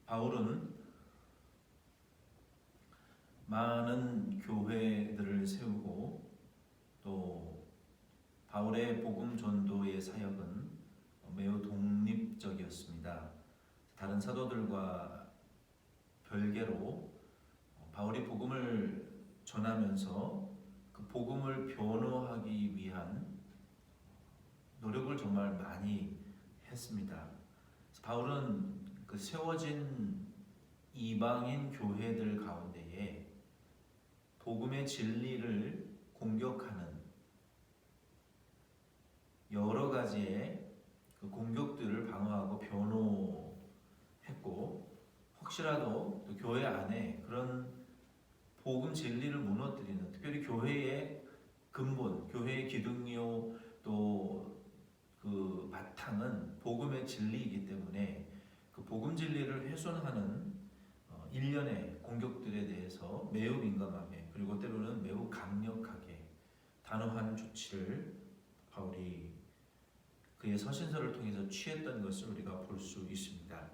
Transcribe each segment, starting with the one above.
바울은 많은 교회들을 세우고 또 바울의 복음 전도의 사역은 매우 독립적이었습니다. 다른 사도들과 별개로 바울이 복음을 전하면서 그 복음을 변호하기 위한 노력을 정말 많이 했습니다. 바울은 그 세워진 이방인 교회들 가운데에 복음의 진리를 공격하는 여러 가지의 그 공격들을 방어하고 변호했고, 혹시라도 또 교회 안에 그런 복음 진리를 무너뜨리는, 특별히 교회의 근본, 교회의 기둥이요 또 그 바탕은 복음의 진리이기 때문에 그 복음 진리를 훼손하는 일련의 공격들에 대해서 매우 민감하게, 그리고 때로는 매우 강력하게 단호한 조치를 바울이 그의 서신서를 통해서 취했던 것을 우리가 볼 수 있습니다.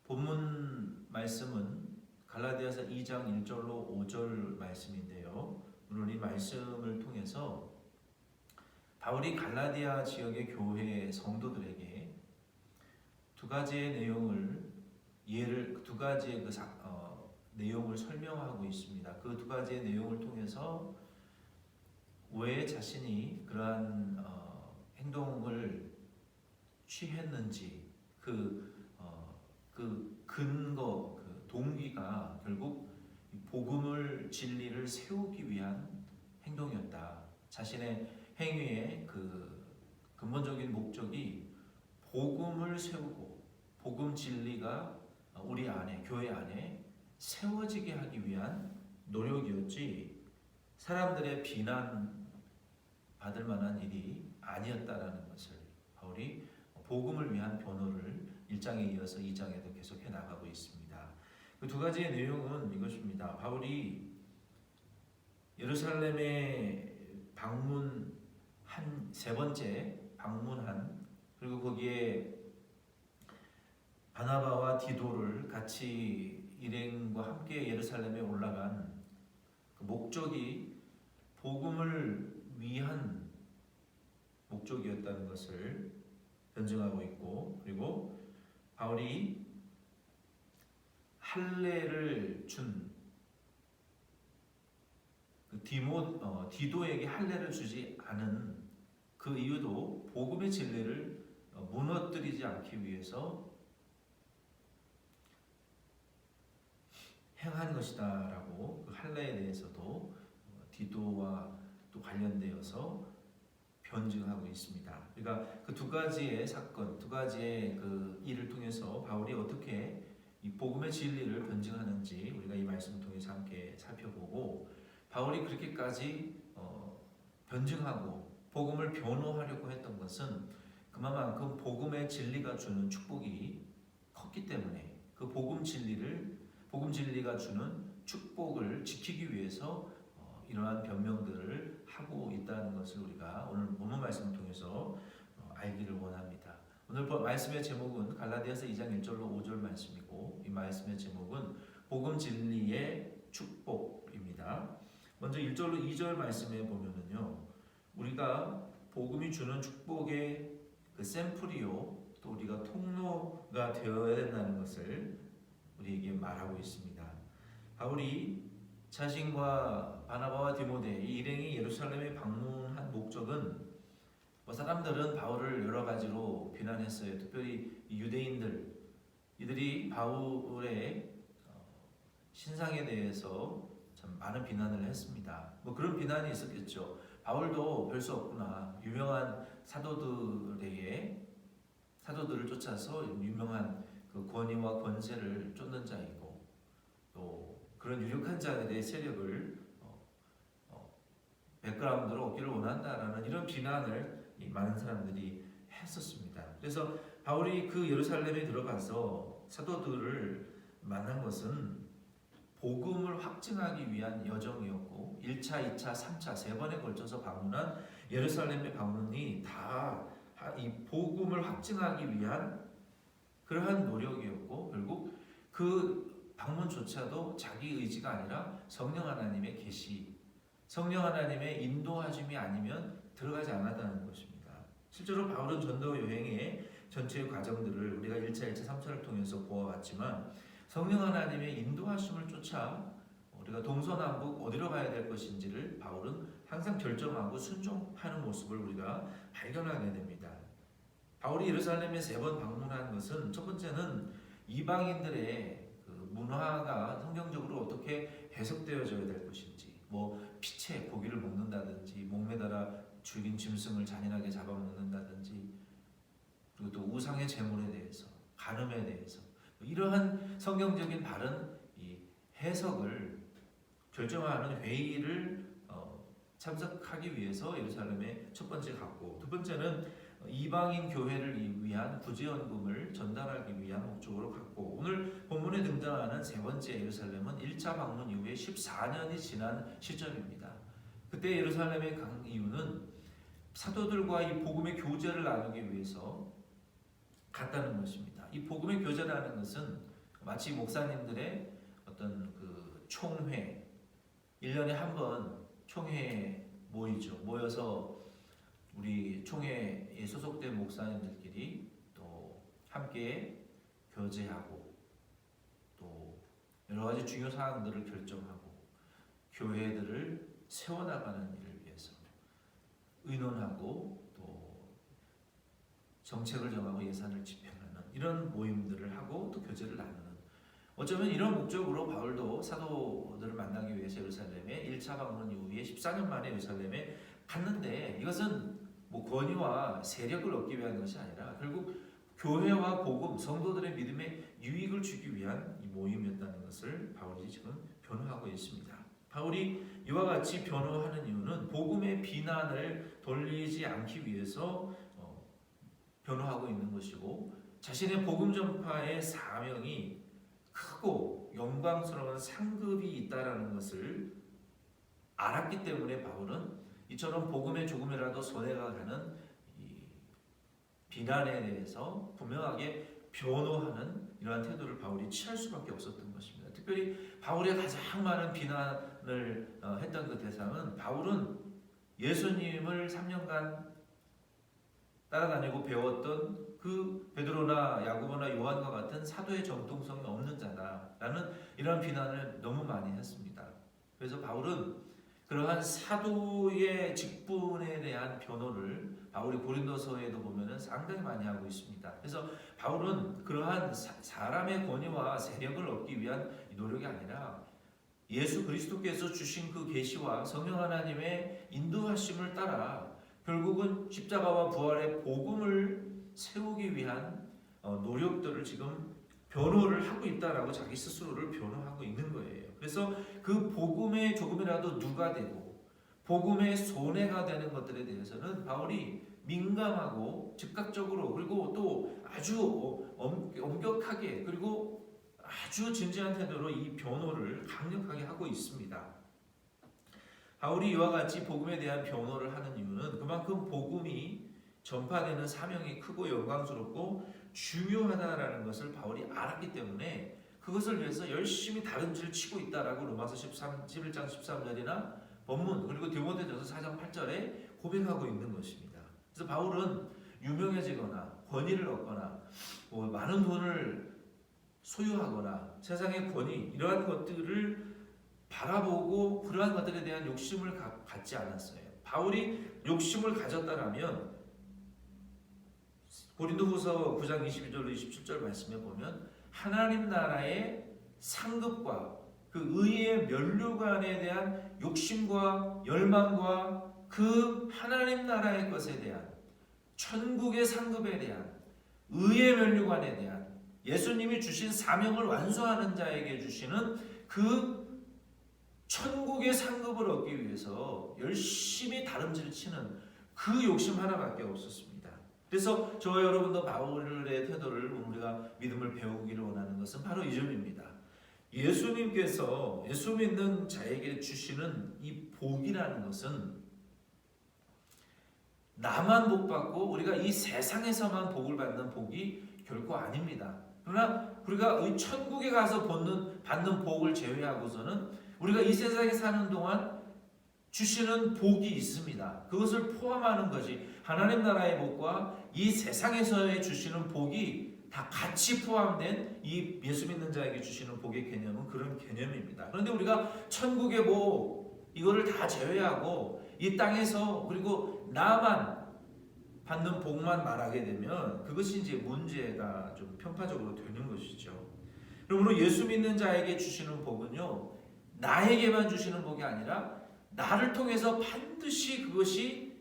본문 말씀은 갈라디아서 2장 1절로 5절 말씀인데요. 오늘 이 말씀을 통해서 바울이 갈라디아 지역의 교회 성도들에게 두 가지의 내용을 내용을 설명하고 있습니다. 그 두 가지의 내용을 통해서 왜 자신이 그러한 행동을 취했는지 그 근거, 그 동기가 결국 복음을 진리를 세우기 위한 행동이었다. 자신의 행위의 그 근본적인 목적이 복음을 세우고 복음 진리가 우리 안에, 교회 안에 세워지게 하기 위한 노력이었지 사람들의 비난 받을 만한 일이 아니었다라는 것을 바울이 복음을 위한 변호를 1장에 이어서 2장에도 계속해 나가고 있습니다. 그 두 가지의 내용은 이것입니다. 바울이 예루살렘에 세 번째 방문한, 그리고 거기에 바나바와 디도를 같이 일행과 함께 예루살렘에 올라간 그 목적이 복음을 위한 목적이었다는 것을 변증하고 있고, 그리고 바울이 할례를 준 디도에게 할례를 주지 않은 그 이유도 복음의 진리를 무너뜨리지 않기 위해서 행한 것이다라고 그 할례에 대해서도 디도와 또 관련되어서 변증하고 있습니다. 그러니까 그 두 가지의 사건, 두 가지의 그 일을 통해서 바울이 어떻게 이 복음의 진리를 변증하는지 우리가 이 말씀을 통해서 함께 살펴보고, 바울이 그렇게까지 변증하고 복음을 변호하려고 했던 것은 그만큼 복음의 진리가 주는 축복이 컸기 때문에 그 복음 진리가 주는 축복을 지키기 위해서 이러한 변명들을 하고 있다는 것을 우리가 오늘 본문 말씀을 통해서 알기를 원합니다. 오늘 말씀의 제목은 갈라디아서 2장 1절로 5절 말씀이고, 이 말씀의 제목은 복음 진리의 축복입니다. 먼저 1절로 2절 말씀에 보면은요, 우리가 복음이 주는 축복의 그 샘플이요 또 우리가 통로가 되어야 된다는 것을 우리에게 말하고 있습니다. 바울이 자신과 바나바와 디모데 이 일행이 예루살렘에 방문한 목적은, 사람들은 바울을 여러 가지로 비난했어요. 특별히 유대인들, 이들이 바울의 신상에 대해서 참 많은 비난을 했습니다. 그런 비난이 있었겠죠. 바울도 별 수 없구나. 유명한 사도들을 쫓아서 유명한 그 권위와 권세를 쫓는 자이고, 또 그런 유력한 자들의 세력을 백그라운드로 얻기를 원한다라는 이런 비난을 많은 사람들이 했었습니다. 그래서 바울이 그 예루살렘에 들어가서 사도들을 만난 것은 복음을 확증하기 위한 여정이었고, 1차, 2차, 3차 세 번에 걸쳐서 방문한 예루살렘의 방문이 다 이 복음을 확증하기 위한 그러한 노력이었고 결국 그 방문조차도 자기 의지가 아니라 성령 하나님의 계시, 성령 하나님의 인도하심이 아니면 들어가지 않았다는 것입니다. 실제로 바울은 전도 여행의 전체의 과정들을 우리가 1차, 2차, 3차를 통해서 보아왔지만 성령 하나님의 인도하심을 쫓아 우리가 동서남북 어디로 가야 될 것인지를 바울은 항상 결정하고 순종하는 모습을 우리가 발견하게 됩니다. 바울이 예루살렘에 3번 방문한 것은 첫 번째는 이방인들의 그 문화가 성경적으로 어떻게 해석되어져야 될 것인지, 뭐 피채 고기를 먹는다든지, 목매달아 죽인 짐승을 잔인하게 잡아먹는다든지, 그리고 또 우상의 제물에 대해서, 간음에 대해서 이러한 성경적인 바른 이 해석을 결정하는 회의를 참석하기 위해서 예루살렘에 첫 번째 갔고, 두 번째는 이방인 교회를 위한 구제연금을 전달하기 위한 목적으로 갔고, 오늘 본문에 등장하는 세 번째 예루살렘은 1차 방문 이후에 14년이 지난 시점입니다. 그때 예루살렘에 간 이유는 사도들과 이 복음의 교제를 나누기 위해서 갔다는 것입니다. 이 복음의 교제라는 것은 마치 목사님들의 어떤 그 총회, 1년에 한 번 총회에 모여서 우리 총회에 소속된 목사님들끼리 또 함께 교제하고 또 여러 가지 중요 사항들을 결정하고 교회들을 세워나가는 일을 위해서 의논하고 또 정책을 정하고 예산을 집행하는 이런 모임들을 하고 또 교제를 나누는, 어쩌면 이런 목적으로 바울도 사도들을 만나기 위해서 예루살렘에 1차 방문 이후에 14년 만에 예루살렘에 갔는데, 이것은 뭐 권위와 세력을 얻기 위한 것이 아니라 결국 교회와 복음, 성도들의 믿음에 유익을 주기 위한 이 모임이었다는 것을 바울이 지금 변호하고 있습니다. 바울이 이와 같이 변호하는 이유는 복음의 비난을 돌리지 않기 위해서 변호하고 있는 것이고, 자신의 복음 전파의 사명이 크고 영광스러운 상급이 있다라는 것을 알았기 때문에 바울은 이처럼 복음에 조금이라도 손해가 가는 이 비난에 대해서 분명하게 변호하는 이러한 태도를 바울이 취할 수밖에 없었던 것입니다. 특별히 바울의 가장 많은 비난을 했던 그 대상은, 바울은 예수님을 3년간 따라다니고 배웠던 그 베드로나 야고보나 요한과 같은 사도의 정통성이 없는 자다라는 이런 비난을 너무 많이 했습니다. 그래서 바울은 그러한 사도의 직분에 대한 변호를 바울이 고린도서에도 보면은 상당히 많이 하고 있습니다. 그래서 바울은 그러한 사람의 권위와 세력을 얻기 위한 노력이 아니라 예수 그리스도께서 주신 그 계시와 성령 하나님의 인도하심을 따라 결국은 십자가와 부활의 복음을 세우기 위한 노력들을 지금 변호를 하고 있다라고 자기 스스로를 변호하고 있는 거예요. 그래서 그 복음에 조금이라도 누가 되고 복음의 손해가 되는 것들에 대해서는 바울이 민감하고 즉각적으로, 그리고 또 아주 엄격하게, 그리고 아주 진지한 태도로 이 변호를 강력하게 하고 있습니다. 바울이 이와 같이 복음에 대한 변호를 하는 이유는 그만큼 복음이 전파되는 사명이 크고 영광스럽고 중요하다라는 것을 바울이 알았기 때문에 그것을 위해서 열심히 다른지를 치고 있다라고 로마서 11장 13절이나 본문, 그리고 디모데전서 4장 8절에 고백하고 있는 것입니다. 그래서 바울은 유명해지거나 권위를 얻거나 뭐 많은 돈을 소유하거나 세상의 권위, 이러한 것들을 바라보고 그러한 것들에 대한 욕심을 갖지 않았어요. 바울이 욕심을 가졌다라면 고린도후서 9장 22절로 27절 말씀에 보면 하나님 나라의 상급과 그 의의 면류관에 대한 욕심과 열망과 그 하나님 나라의 것에 대한 천국의 상급에 대한 의의 면류관에 대한 예수님이 주신 사명을 완수하는 자에게 주시는 그 천국의 상급을 얻기 위해서 열심히 다름질 치는 그 욕심 하나밖에 없었습니다. 그래서 저와 여러분도 바울의 태도를 우리가 믿음을 배우기를 원하는 것은 바로 이 점입니다. 예수님께서 예수 믿는 자에게 주시는 이 복이라는 것은 나만 복 받고 우리가 이 세상에서만 복을 받는 복이 결코 아닙니다. 그러나 우리가 이 천국에 가서 받는 복을 제외하고서는 우리가 이 세상에 사는 동안 주시는 복이 있습니다. 그것을 포함하는 것이 하나님 나라의 복과 이 세상에서의 주시는 복이 다 같이 포함된 이 예수 믿는 자에게 주시는 복의 개념은 그런 개념입니다. 그런데 우리가 천국의 복 이거를 다 제외하고 이 땅에서 그리고 나만 받는 복만 말하게 되면 그것이 이제 문제가 좀 편파적으로 되는 것이죠. 그러므로 예수 믿는 자에게 주시는 복은요, 나에게만 주시는 복이 아니라 나를 통해서 반드시 그것이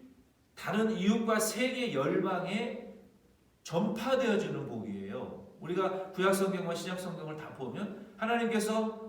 다른 이웃과 세계 열방에 전파되어지는 복이에요. 우리가 구약 성경과 신약 성경을 다 보면 하나님께서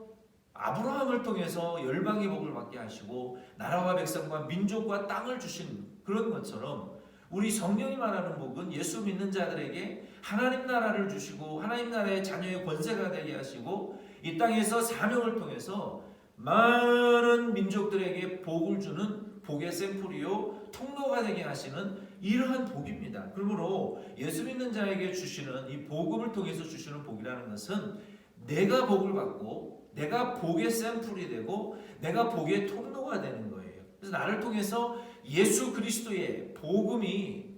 아브라함을 통해서 열방의 복을 받게 하시고 나라와 백성과 민족과 땅을 주신 그런 것처럼 우리 성경이 말하는 복은 예수 믿는 자들에게 하나님 나라를 주시고 하나님 나라의 자녀의 권세가 되게 하시고 이 땅에서 사명을 통해서 많은 민족들에게 복을 주는 복의 샘플이요 통로가 되게 하시는 이러한 복입니다. 그러므로 예수 믿는 자에게 주시는 이 복음을 통해서 주시는 복이라는 것은 내가 복을 받고 내가 복의 샘플이 되고 내가 복의 통로가 되는 거예요. 그래서 나를 통해서 예수 그리스도의 복음이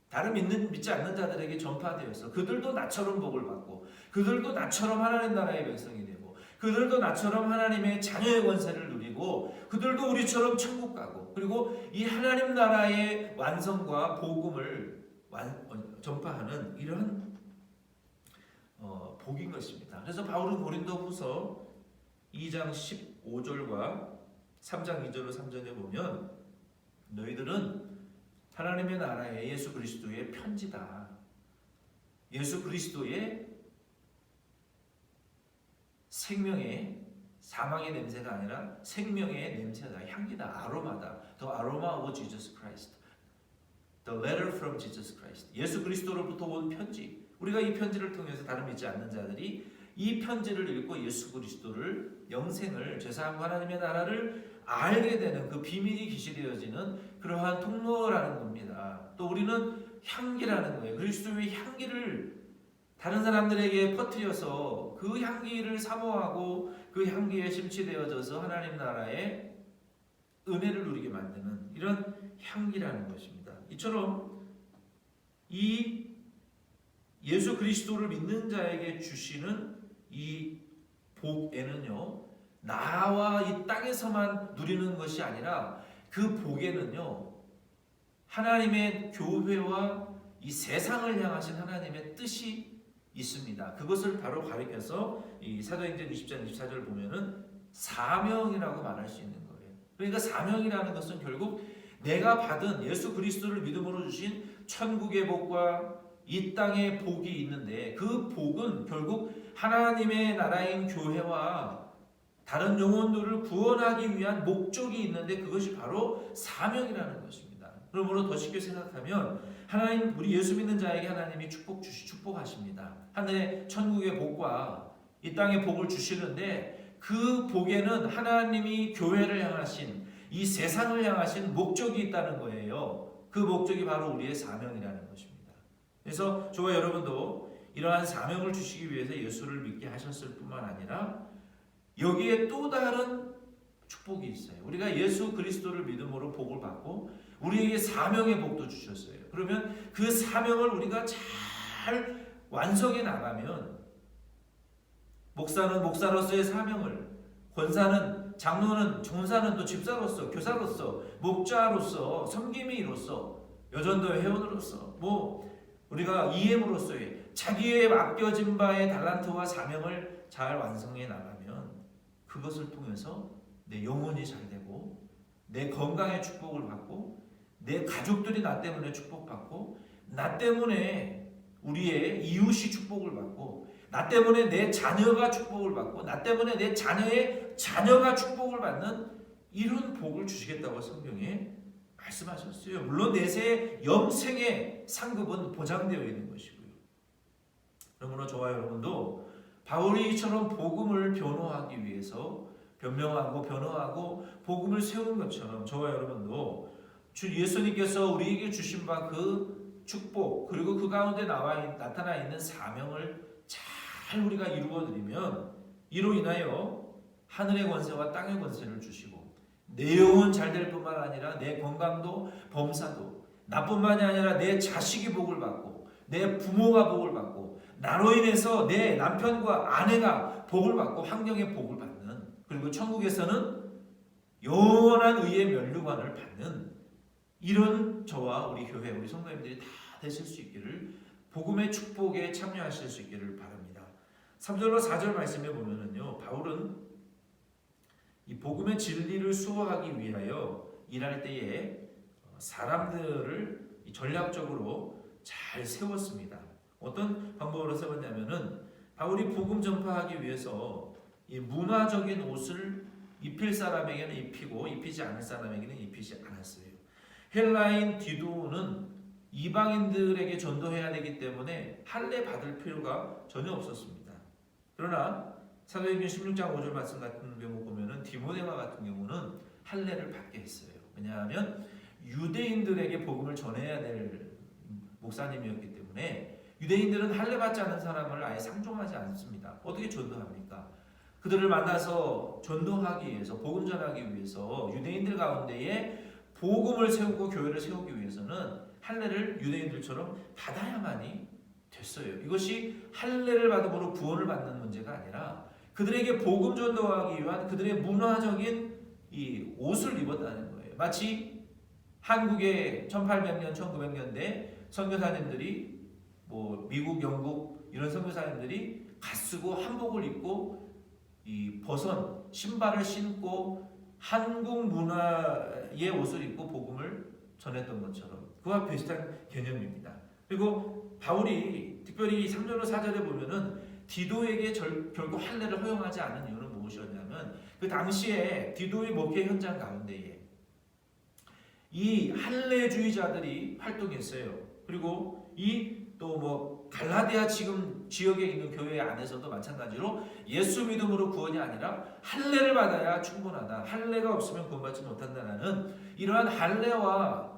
다른 믿지 않는 자들에게 전파되어서 그들도 나처럼 복을 받고 그들도 나처럼 하나님 나라의 백성이 되고 그들도 나처럼 하나님의 자녀의 권세를 누리고 그들도 우리처럼 천국 가고 그리고 이 하나님 나라의 완성과 복음을 전파하는 이러한 복인 것입니다. 그래서 바울은 고린도후서 2장 15절과 3장 2절로 3절에 보면 너희들은 하나님의 나라의 예수 그리스도의 편지다. 예수 그리스도의 생명의 사망의 냄새가 아니라 생명의 냄새다. 향기다. 아로마다. The aroma of Jesus Christ. The letter from Jesus Christ. 예수 그리스도로부터 온 편지. 우리가 이 편지를 통해서 다른 믿지 않는 자들이 이 편지를 읽고 예수 그리스도를 영생을 죄사함과 하나님의 나라를 알게 되는 그 비밀이 계시되어지는 그러한 통로라는 겁니다. 또 우리는 향기라는 거예요. 그리스도의 향기를 다른 사람들에게 퍼뜨려서 그 향기를 사모하고 그 향기에 심취되어져서 하나님 나라의 은혜를 누리게 만드는 이런 향기라는 것입니다. 이처럼 이 예수 그리스도를 믿는 자에게 주시는 이 복에는요, 나와 이 땅에서만 누리는 것이 아니라 그 복에는요, 하나님의 교회와 이 세상을 향하신 하나님의 뜻이 있습니다. 그것을 바로 가리켜서 이 사도행전 20장 24절 보면은 사명이라고 말할 수 있는 거예요. 그러니까 사명이라는 것은 결국 내가 받은 예수 그리스도를 믿음으로 주신 천국의 복과 이 땅에 복이 있는데 그 복은 결국 하나님의 나라인 교회와 다른 영혼들을 구원하기 위한 목적이 있는데 그것이 바로 사명이라는 것입니다. 그러므로 더 쉽게 생각하면 하나님 우리 예수 믿는 자에게 하나님이 축복하십니다. 하늘의 천국의 복과 이 땅의 복을 주시는데 그 복에는 하나님이 교회를 향하신 이 세상을 향하신 목적이 있다는 거예요. 그 목적이 바로 우리의 사명이라는 것입니다. 그래서 저와 여러분도 이러한 사명을 주시기 위해서 예수를 믿게 하셨을 뿐만 아니라 여기에 또 다른 축복이 있어요. 우리가 예수 그리스도를 믿음으로 복을 받고 우리에게 사명의 복도 주셨어요. 그러면 그 사명을 우리가 잘 완성해 나가면 목사는 목사로서의 사명을, 권사는 장로는 종사는 또 집사로서, 교사로서, 목자로서, 섬김이로서, 여전도의 회원으로서 우리가 EM으로서의 자기의 맡겨진 바의 달란트와 사명을 잘 완성해 나가면 그것을 통해서 내 영혼이 잘 되고 내 건강의 축복을 받고 내 가족들이 나 때문에 축복받고 나 때문에 우리의 이웃이 축복을 받고 나 때문에 내 자녀가 축복을 받고 나 때문에 내 자녀의 자녀가 축복을 받는 이런 복을 주시겠다고 성경에 말씀하셨어요. 물론 내세의 영생의 상급은 보장되어 있는 것이고요. 그러므로 저와 여러분도 바울이 이처럼 복음을 변호하기 위해서 변명하고 변호하고 복음을 세운 것처럼 저와 여러분도 주 예수님께서 우리에게 주신 바 그 축복 그리고 그 가운데 나타나 있는 사명을 잘 우리가 이루어드리면 이로 인하여 하늘의 권세와 땅의 권세를 주시고 내 영혼 잘 될 뿐만 아니라 내 건강도 범사도 나뿐만이 아니라 내 자식이 복을 받고 내 부모가 복을 받고 나로 인해서 내 남편과 아내가 복을 받고 환경의 복을 받는 그리고 천국에서는 영원한 의의 면류관을 받는 이런 저와 우리 교회 우리 성도님들이 다 되실 수 있기를 복음의 축복에 참여하실 수 있기를 바랍니다. 3절로 4절 말씀에 보면은요 바울은 이 복음의 진리를 수호하기 위하여 일할 때에 사람들을 전략적으로 잘 세웠습니다. 어떤 방법으로 세웠냐면은 바울이 복음 전파하기 위해서 이 문화적인 옷을 입힐 사람에게는 입히고 입히지 않을 사람에게는 입히지 않았어요. 헬라인 디도는 이방인들에게 전도해야 되기 때문에 할례 받을 필요가 전혀 없었습니다. 그러나 사도행전 16장 5절 말씀 같은 경우 보면은 디모데와 같은 경우는 할례를 받게 했어요. 왜냐하면 유대인들에게 복음을 전해야 될 목사님이었기 때문에 유대인들은 할례 받지 않은 사람을 아예 상종하지 않습니다. 어떻게 전도합니까? 그들을 만나서 전도하기 위해서 복음 전하기 위해서 유대인들 가운데에 복음을 세우고 교회를 세우기 위해서는 할례를 유대인들처럼 받아야만이 됐어요. 이것이 할례를 받음으로 구원을 받는 문제가 아니라 그들에게 복음 전도하기 위한 그들의 문화적인 이 옷을 입었다는 거예요. 마치 한국의 1800년, 1900년대 선교사님들이 미국, 영국 이런 선교사님들이 갓 쓰고 한복을 입고 이 버선 신발을 신고 한국 문화의 옷을 입고 복음을 전했던 것처럼 그와 비슷한 개념입니다. 그리고 바울이 특별히 3절로 4절에 보면은 디도에게 결국 할례를 허용하지 않은 이유는 무엇이었냐면 그 당시에 디도의 목회 현장 가운데에 이 할례주의자들이 활동했어요. 그리고 이 또 갈라디아 지금 지역에 있는 교회 안에서도 마찬가지로 예수 믿음으로 구원이 아니라 할례를 받아야 충분하다. 할례가 없으면 구원받지 못한다는 이러한 할례와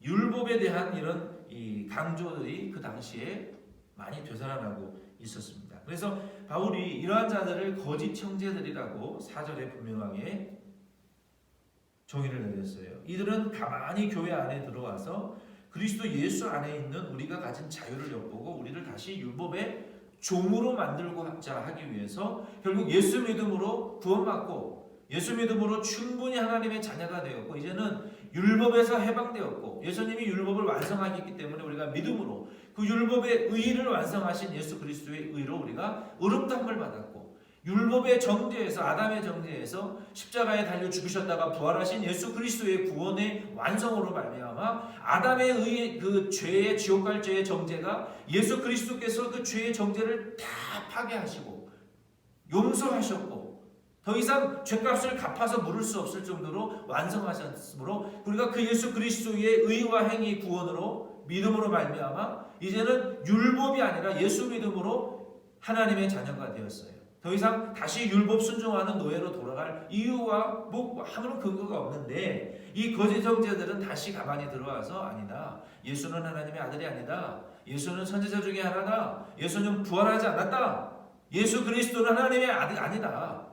율법에 대한 이런 이 강조들이 그 당시에 많이 되살아나고 있었습니다. 그래서 바울이 이러한 자들을 거짓 형제들이라고 4절에 분명하게 정의를 내렸어요. 이들은 가만히 교회 안에 들어와서 그리스도 예수 안에 있는 우리가 가진 자유를 엿보고 우리를 다시 율법의 종으로 만들고자 하기 위해서 결국 예수 믿음으로 구원받고 예수 믿음으로 충분히 하나님의 자녀가 되었고 이제는 율법에서 해방되었고 예수님이 율법을 완성하셨기 때문에 우리가 믿음으로 그 율법의 의를 완성하신 예수 그리스도의 의로 우리가 의롭다함을 받았고 율법의 정죄에서 아담의 정죄에서 십자가에 달려 죽으셨다가 부활하신 예수 그리스도의 구원의 완성으로 말미암아 아담의 의의 그 죄의 지옥 갈 죄의 정죄가 예수 그리스도께서 그 죄의 정죄를 다 파괴하시고 용서하셨고 더 이상 죄값을 갚아서 물을 수 없을 정도로 완성하셨으므로 우리가 그 예수 그리스도의 의와 행위 구원으로 믿음으로 말미암아 이제는 율법이 아니라 예수 믿음으로 하나님의 자녀가 되었어요. 더 이상 다시 율법 순종하는 노예로 돌아갈 이유와 아무런 근거가 없는데 이 거짓 형제들은 다시 가만히 들어와서 아니다. 예수는 하나님의 아들이 아니다. 예수는 선지자 중에 하나다. 예수는 부활하지 않았다. 예수 그리스도는 하나님의 아들이 아니다.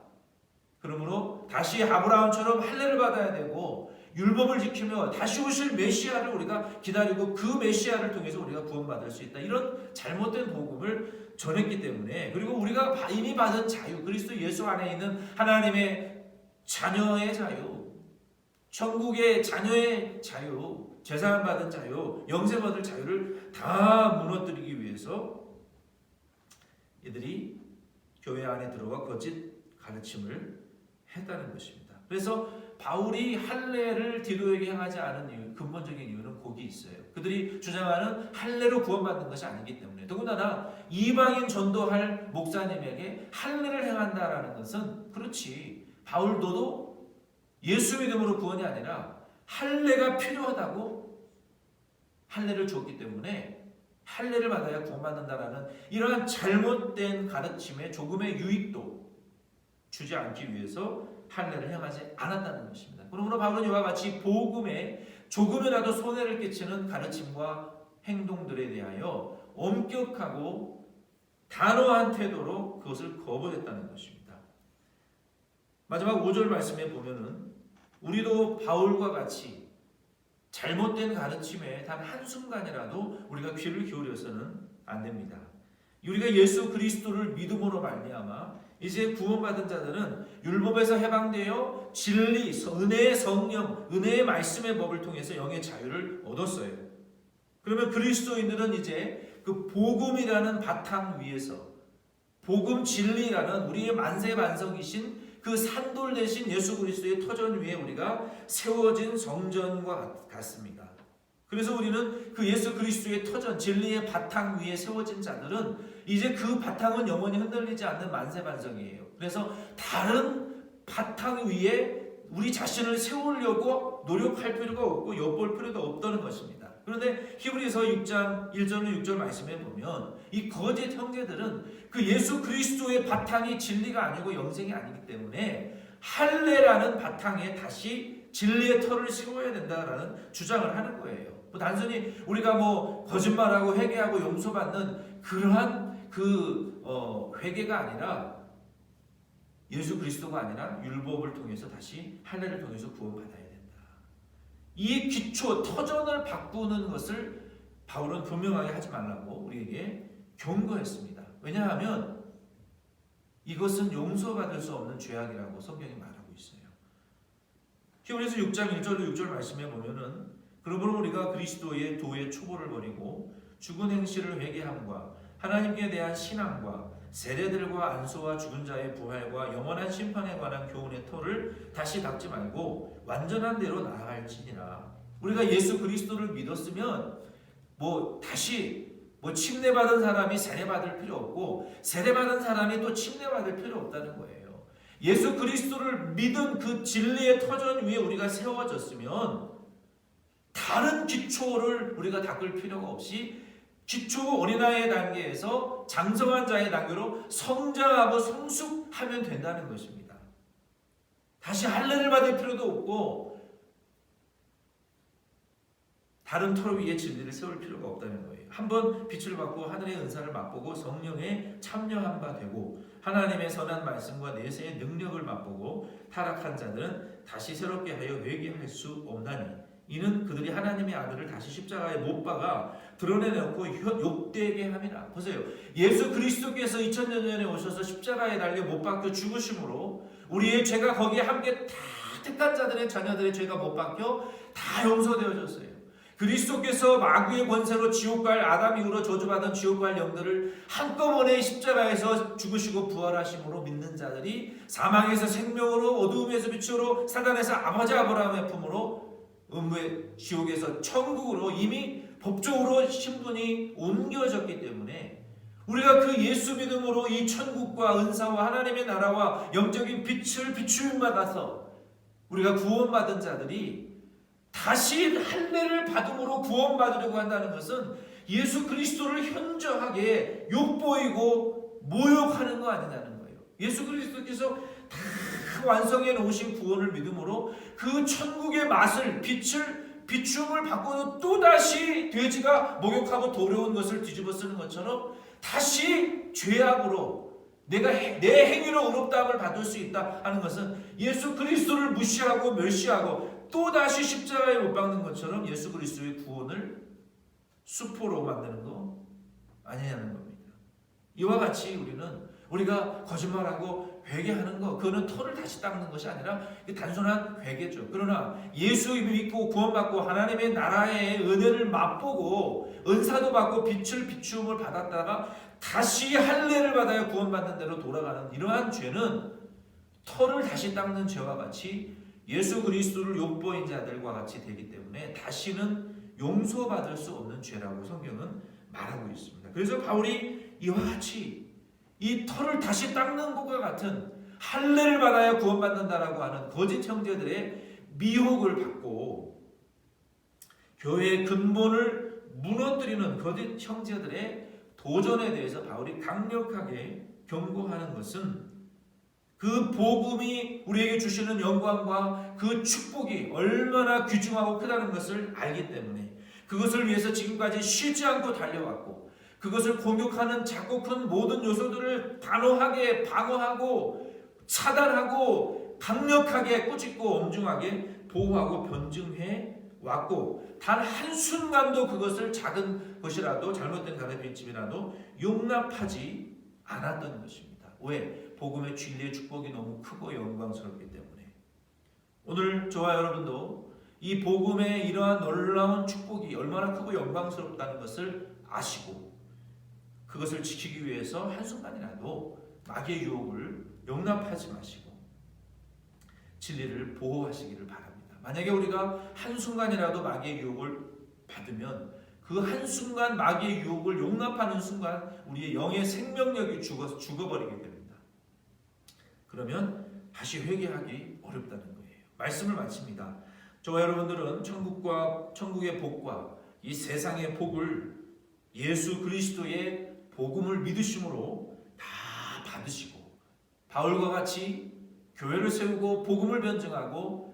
그러므로 다시 아브라함처럼 할례를 받아야 되고 율법을 지키며 다시 오실 메시아를 우리가 기다리고 그 메시아를 통해서 우리가 구원받을 수 있다. 이런 잘못된 복음을 전했기 때문에 그리고 우리가 이미 받은 자유 그리스도 예수 안에 있는 하나님의 자녀의 자유 천국의 자녀의 자유 제사함 받은 자유 영생 얻을 자유를 다 무너뜨리기 위해서 이들이 교회 안에 들어가 거짓 가르침을 했다는 것입니다. 그래서 바울이 할례를 디도에게 행하지 않은 이유, 근본적인 이유는 거기 있어요. 그들이 주장하는 할례로 구원받는 것이 아니기 때문에 더군다나 이방인 전도할 목사님에게 할례를 행한다라는 것은 그렇지 바울 너도 예수 믿음으로 구원이 아니라 할례가 필요하다고 할례를 줬기 때문에 할례를 받아야 구원받는다라는 이러한 잘못된 가르침에 조금의 유익도 주지 않기 위해서 할례를 행하지 않았다는 것입니다. 그러므로 바울은 이와 같이 복음에 조금이라도 손해를 끼치는 가르침과 행동들에 대하여 엄격하고 단호한 태도로 그것을 거부했다는 것입니다. 마지막 5절 말씀에 보면은 우리도 바울과 같이 잘못된 가르침에 단 한순간이라도 우리가 귀를 기울여서는 안 됩니다. 우리가 예수 그리스도를 믿음으로 말미암아 이제 구원받은 자들은 율법에서 해방되어 진리, 은혜의 성령, 은혜의 말씀의 법을 통해서 영의 자유를 얻었어요. 그러면 그리스도인들은 이제 그 복음이라는 바탕 위에서 복음 진리라는 우리의 만세반석이신 그 산돌 대신 예수 그리스도의 터전 위에 우리가 세워진 성전과 같습니다. 그래서 우리는 그 예수 그리스도의 터전, 진리의 바탕 위에 세워진 자들은 이제 그 바탕은 영원히 흔들리지 않는 만세반석이에요. 그래서 다른 바탕 위에 우리 자신을 세우려고 노력할 필요가 없고 엿볼 필요도 없다는 것입니다. 그런데 히브리서 6장 1절로 6절 말씀에 보면 이 거짓 형제들은 그 예수 그리스도의 바탕이 진리가 아니고 영생이 아니기 때문에 할례라는 바탕에 다시 진리의 터를 세워야 된다라는 주장을 하는 거예요. 단순히 우리가 거짓말하고 회개하고 용서받는 그러한 회개가 아니라 예수 그리스도가 아니라 율법을 통해서 다시 할례를 통해서 구원받아야 된다. 이 기초 터전을 바꾸는 것을 바울은 분명하게 하지 말라고 우리에게 경고했습니다. 왜냐하면 이것은 용서받을 수 없는 죄악이라고 성경이 말하고 있어요. 히브리서 6장 1절로 6절 말씀에 보면은 그러므로 우리가 그리스도의 도의 초보를 버리고 죽은 행실을 회개함과 하나님께 대한 신앙과 세례들과 안수와 죽은 자의 부활과 영원한 심판에 관한 교훈의 터를 다시 닦지 말고 완전한 대로 나아갈지니라. 우리가 예수 그리스도를 믿었으면 다시 침례받은 사람이 세례받을 필요 없고 세례받은 사람이 또 침례받을 필요 없다는 거예요. 예수 그리스도를 믿은 그 진리의 터전 위에 우리가 세워졌으면 다른 기초를 우리가 닦을 필요가 없이 기초 어린아이의 단계에서 장성한 자의 단계로 성장하고 성숙하면 된다는 것입니다. 다시 할례를 받을 필요도 없고 다른 터 위에 진리를 세울 필요가 없다는 거예요. 한번 빛을 받고 하늘의 은사를 맛보고 성령에 참여한 바 되고 하나님의 선한 말씀과 내세의 능력을 맛보고 타락한 자들은 다시 새롭게 하여 회개할 수 없나니 이는 그들이 하나님의 아들을 다시 십자가에 못 박아 드러내놓고 욕되게 함이라. 보세요. 예수 그리스도께서 2000년 전에 오셔서 십자가에 달려 못 박혀 죽으심으로 우리의 죄가 거기에 함께 다 택한 자들의 자녀들의 죄가 못 박혀 다 용서되어졌어요. 그리스도께서 마귀의 권세로 지옥 갈 아담 이후로 저주받은 지옥 갈 영들을 한꺼번에 십자가에서 죽으시고 부활하심으로 믿는 자들이 사망에서 생명으로 어두움에서 빛으로 사단에서 아버지 아브라함의 품으로 음부의 지옥에서 천국으로 이미 법적으로 신분이 옮겨졌기 때문에 우리가 그 예수 믿음으로 이 천국과 은사와 하나님의 나라와 영적인 빛을 비추임 받아서 우리가 구원받은 자들이 다시 할례를 받음으로 구원받으려고 한다는 것은 예수 그리스도를 현저하게 욕보이고 모욕하는 거 아니냐는 거예요. 예수 그리스도께서 다 완성해 놓으신 구원을 믿음으로 그 천국의 맛을 비춤을 바꿔도 또다시 돼지가 목욕하고 더러운 것을 뒤집어 쓰는 것처럼 다시 죄악으로 내 행위로 의롭다함을 받을 수 있다 하는 것은 예수 그리스도를 무시하고 멸시하고 또다시 십자가에 못 박는 것처럼 예수 그리스도의 구원을 수포로 만드는 거 아니냐는 겁니다. 이와 같이 우리가 거짓말하고 회개하는 거, 그거는 터를 다시 닦는 것이 아니라 단순한 회개죠. 그러나 예수 믿고 구원받고 하나님의 나라의 은혜를 맛보고 은사도 받고 빛을 비추음을 받았다가 다시 할례를 받아야 구원받는 대로 돌아가는 이러한 죄는 터를 다시 닦는 죄와 같이 예수 그리스도를 욕보인 자들과 같이 되기 때문에 다시는 용서받을 수 없는 죄라고 성경은 말하고 있습니다. 그래서 바울이 이와 같이 이 터를 다시 닦는 것과 같은 할례를 받아야 구원받는다라고 하는 거짓 형제들의 미혹을 받고 교회의 근본을 무너뜨리는 거짓 형제들의 도전에 대해서 바울이 강력하게 경고하는 것은 그 복음이 우리에게 주시는 영광과 그 축복이 얼마나 귀중하고 크다는 것을 알기 때문에 그것을 위해서 지금까지 쉬지 않고 달려왔고 그것을 공격하는 작고 큰 모든 요소들을 단호하게 방어하고 차단하고 강력하게 꾸짖고 엄중하게 보호하고 변증해 왔고 단 한순간도 그것을 작은 것이라도 잘못된 가르침이라도 용납하지 않았던 것입니다. 왜? 복음의 진리의 축복이 너무 크고 영광스럽기 때문에. 오늘 저와 여러분도 이 복음의 이러한 놀라운 축복이 얼마나 크고 영광스럽다는 것을 아시고 그것을 지키기 위해서 한순간이라도 마귀의 유혹을 용납하지 마시고 진리를 보호하시기를 바랍니다. 만약에 우리가 한순간이라도 마귀의 유혹을 받으면 그 한순간 마귀의 유혹을 용납하는 순간 우리의 영의 생명력이 죽어버리게 됩니다. 그러면 다시 회개하기 어렵다는 거예요. 말씀을 마칩니다. 저와 여러분들은 천국의 복과 이 세상의 복을 예수 그리스도의 복음을 믿으심으로 다 받으시고 바울과 같이 교회를 세우고 복음을 변증하고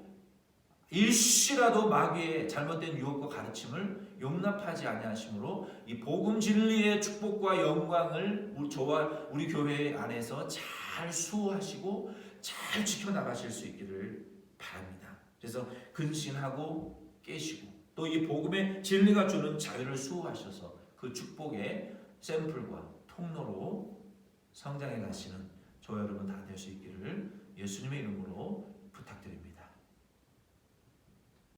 일시라도 마귀의 잘못된 유혹과 가르침을 용납하지 아니하심으로 이 복음 진리의 축복과 영광을 저와 우리 교회 안에서 잘 수호하시고 잘 지켜나가실 수 있기를 바랍니다. 그래서 근신하고 깨시고 또 이 복음의 진리가 주는 자유를 수호하셔서 그 축복의 샘플과 통로로 성장해 가시는 저와 여러분 다 될 수 있기를 예수님의 이름으로 부탁드립니다.